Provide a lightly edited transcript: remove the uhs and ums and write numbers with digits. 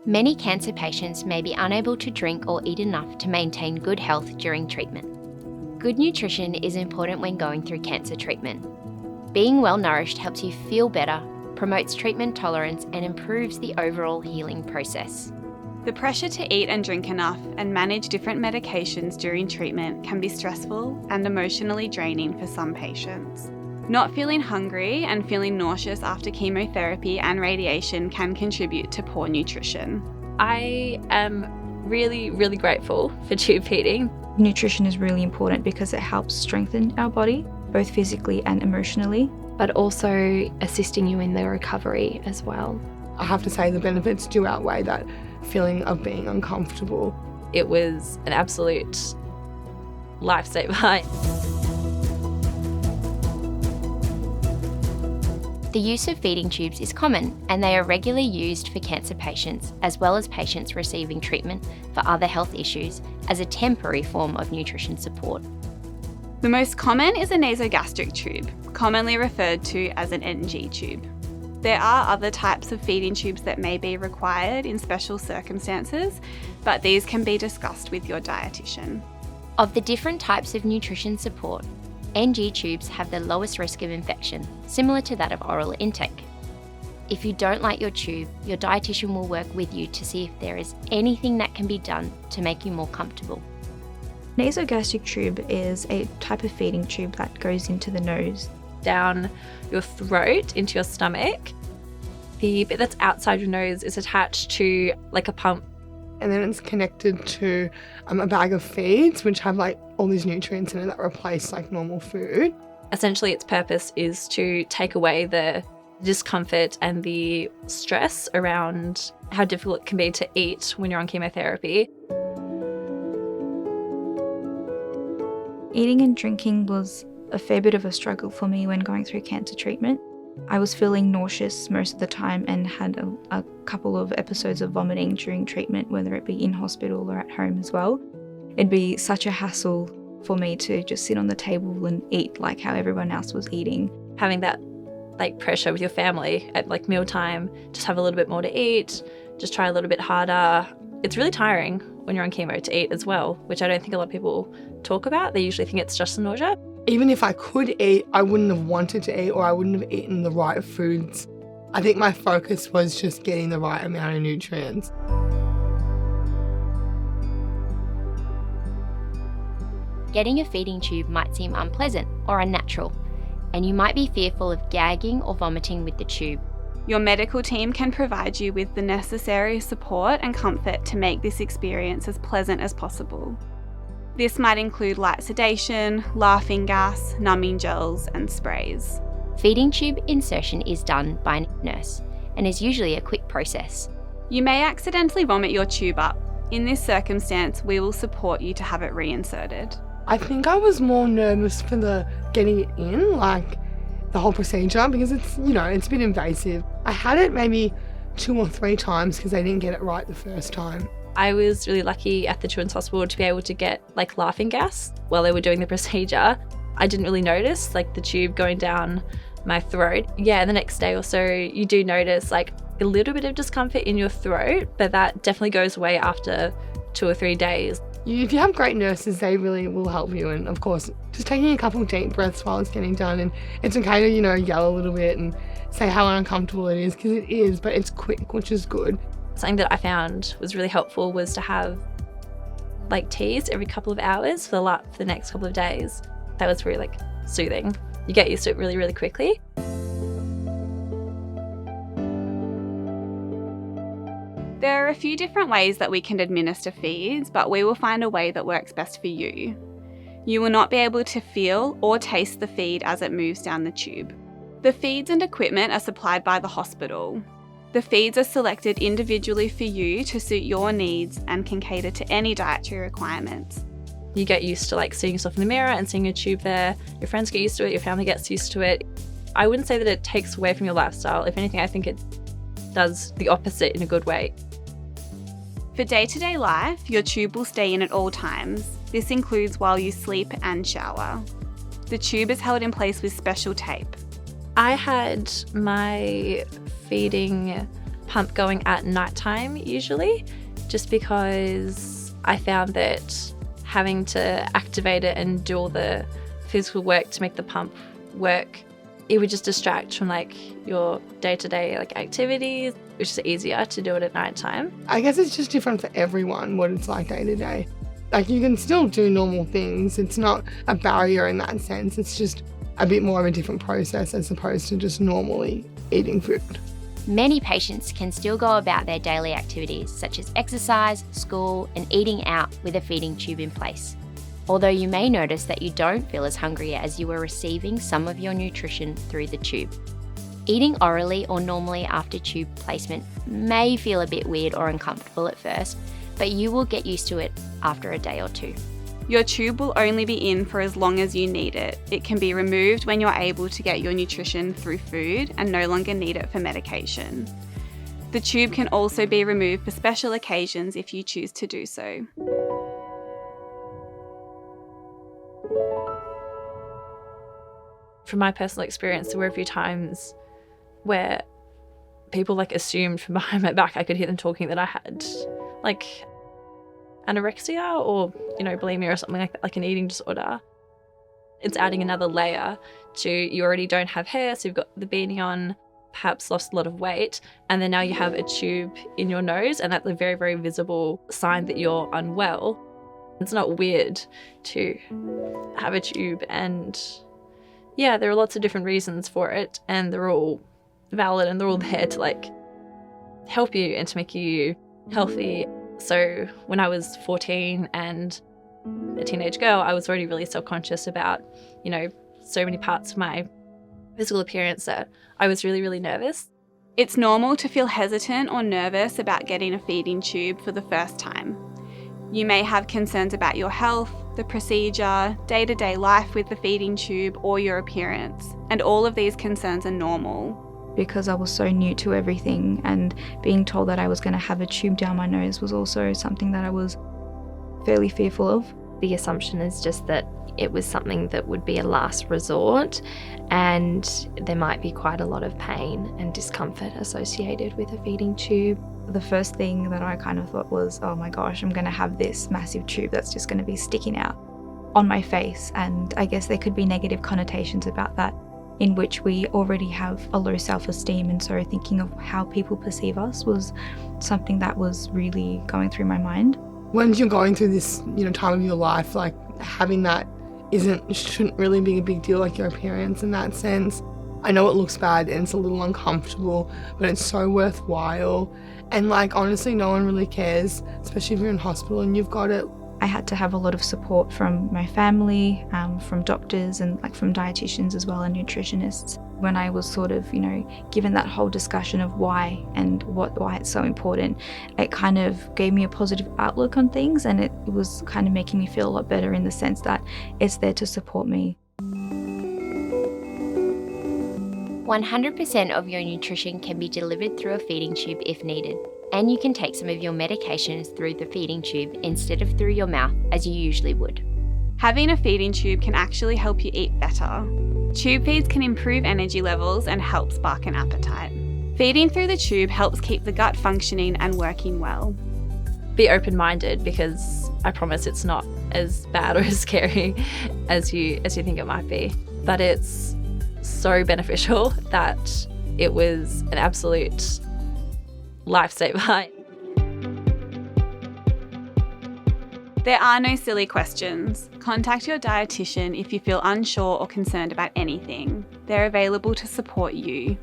Many cancer patients may be unable to drink or eat enough to maintain good health during treatment. Good nutrition is important when going through cancer treatment. Being well nourished helps you feel better, promotes treatment tolerance, and improves the overall healing process. The pressure to eat and drink enough and manage different medications during treatment can be stressful and emotionally draining for some patients. Not feeling hungry and feeling nauseous after chemotherapy and radiation can contribute to poor nutrition. I am really, really grateful for tube feeding. Nutrition is really important because it helps strengthen our body, both physically and emotionally, but also assisting you in the recovery as well. I have to say the benefits do outweigh that feeling of being uncomfortable. It was an absolute lifesaver. The use of feeding tubes is common, and they are regularly used for cancer patients as well as patients receiving treatment for other health issues as a temporary form of nutrition support. The most common is a nasogastric tube, commonly referred to as an NG tube. There are other types of feeding tubes that may be required in special circumstances, but these can be discussed with your dietitian. Of the different types of nutrition support, NG tubes have the lowest risk of infection, similar to that of oral intake. If you don't like your tube, your dietitian will work with you to see if there is anything that can be done to make you more comfortable. Nasogastric tube is a type of feeding tube that goes into the nose. Down your throat into your stomach. The bit that's outside your nose is attached to like a pump. And then it's connected to a bag of feeds, which have like all these nutrients in it that replace like normal food. Essentially, its purpose is to take away the discomfort and the stress around how difficult it can be to eat when you're on chemotherapy. Eating and drinking was a fair bit of a struggle for me when going through cancer treatment. I was feeling nauseous most of the time and had a couple of episodes of vomiting during treatment, whether it be in hospital or at home as well. It'd be such a hassle for me to just sit on the table and eat like how everyone else was eating. Having that like pressure with your family at like mealtime, just have a little bit more to eat, just try a little bit harder. It's really tiring when you're on chemo to eat as well, which I don't think a lot of people talk about. They usually think it's just the nausea. Even if I could eat, I wouldn't have wanted to eat, or I wouldn't have eaten the right foods. I think my focus was just getting the right amount of nutrients. Getting a feeding tube might seem unpleasant or unnatural, and you might be fearful of gagging or vomiting with the tube. Your medical team can provide you with the necessary support and comfort to make this experience as pleasant as possible. This might include light sedation, laughing gas, numbing gels, and sprays. Feeding tube insertion is done by a nurse and is usually a quick process. You may accidentally vomit your tube up. In this circumstance, we will support you to have it reinserted. I think I was more nervous for the getting it in, like the whole procedure, because it's a bit invasive. I had it maybe 2 or 3 times because they didn't get it right the first time. I was really lucky at the Children's Hospital to be able to get like laughing gas while they were doing the procedure. I didn't really notice like the tube going down my throat. Yeah, the next day or so you do notice like a little bit of discomfort in your throat, but that definitely goes away after 2 or 3 days. If you have great nurses, they really will help you. And of course, just taking a couple of deep breaths while it's getting done. And it's okay to, yell a little bit and say how uncomfortable it is, because it is, but it's quick, which is good. Something that I found was really helpful was to have like teas every couple of hours for the next couple of days. That was really like soothing. You get used to it really, really quickly. There are a few different ways that we can administer feeds, but we will find a way that works best for you. You will not be able to feel or taste the feed as it moves down the tube. The feeds and equipment are supplied by the hospital. The feeds are selected individually for you to suit your needs and can cater to any dietary requirements. You get used to like seeing yourself in the mirror and seeing a tube there. Your friends get used to it, your family gets used to it. I wouldn't say that it takes away from your lifestyle. If anything, I think it does the opposite in a good way. For day-to-day life, your tube will stay in at all times. This includes while you sleep and shower. The tube is held in place with special tape. I had my feeding pump going at nighttime usually, just because I found that having to activate it and do all the physical work to make the pump work, it would just distract from like your day-to-day like activities, which is easier to do it at nighttime. I guess it's just different for everyone what it's like day to day. Like you can still do normal things. It's not a barrier in that sense. It's just a bit more of a different process as opposed to just normally eating food. Many patients can still go about their daily activities such as exercise, school, and eating out with a feeding tube in place. Although you may notice that you don't feel as hungry as you were receiving some of your nutrition through the tube. Eating orally or normally after tube placement may feel a bit weird or uncomfortable at first, but you will get used to it after a day or two. Your tube will only be in for as long as you need it. It can be removed when you're able to get your nutrition through food and no longer need it for medication. The tube can also be removed for special occasions if you choose to do so. From my personal experience, there were a few times where people like assumed from behind my back, I could hear them talking that I had like anorexia or, bulimia or something like that, like an eating disorder. It's adding another layer to, you already don't have hair, so you've got the beanie on, perhaps lost a lot of weight, and then now you have a tube in your nose, and that's a very, very visible sign that you're unwell. It's not weird to have a tube, and yeah, there are lots of different reasons for it, and they're all valid and they're all there to like help you and to make you healthy. So when I was 14 and a teenage girl, I was already really self-conscious about, so many parts of my physical appearance that I was really, really nervous. It's normal to feel hesitant or nervous about getting a feeding tube for the first time. You may have concerns about your health, the procedure, day-to-day life with the feeding tube, or your appearance, and all of these concerns are normal. Because I was so new to everything, and being told that I was going to have a tube down my nose was also something that I was fairly fearful of. The assumption is just that it was something that would be a last resort, and there might be quite a lot of pain and discomfort associated with a feeding tube. The first thing that I kind of thought was, oh my gosh, I'm going to have this massive tube that's just going to be sticking out on my face. And I guess there could be negative connotations about that, in which we already have a low self-esteem. And so thinking of how people perceive us was something that was really going through my mind. When you're going through this, time of your life, like having that shouldn't really be a big deal, like your appearance in that sense. I know it looks bad and it's a little uncomfortable, but it's so worthwhile. And honestly, no one really cares, especially if you're in hospital and you've got it. I had to have a lot of support from my family, from doctors and from dietitians as well, and nutritionists. When I was sort of, given that whole discussion of why and why it's so important, it kind of gave me a positive outlook on things, and it was kind of making me feel a lot better in the sense that it's there to support me. 100% of your nutrition can be delivered through a feeding tube if needed, and you can take some of your medications through the feeding tube instead of through your mouth as you usually would. Having a feeding tube can actually help you eat better. Tube feeds can improve energy levels and help spark an appetite. Feeding through the tube helps keep the gut functioning and working well. Be open-minded, because I promise it's not as bad or as scary as you think it might be. But it's so beneficial that it was an absolute lifesaver. There are no silly questions. Contact your dietitian if you feel unsure or concerned about anything. They're available to support you.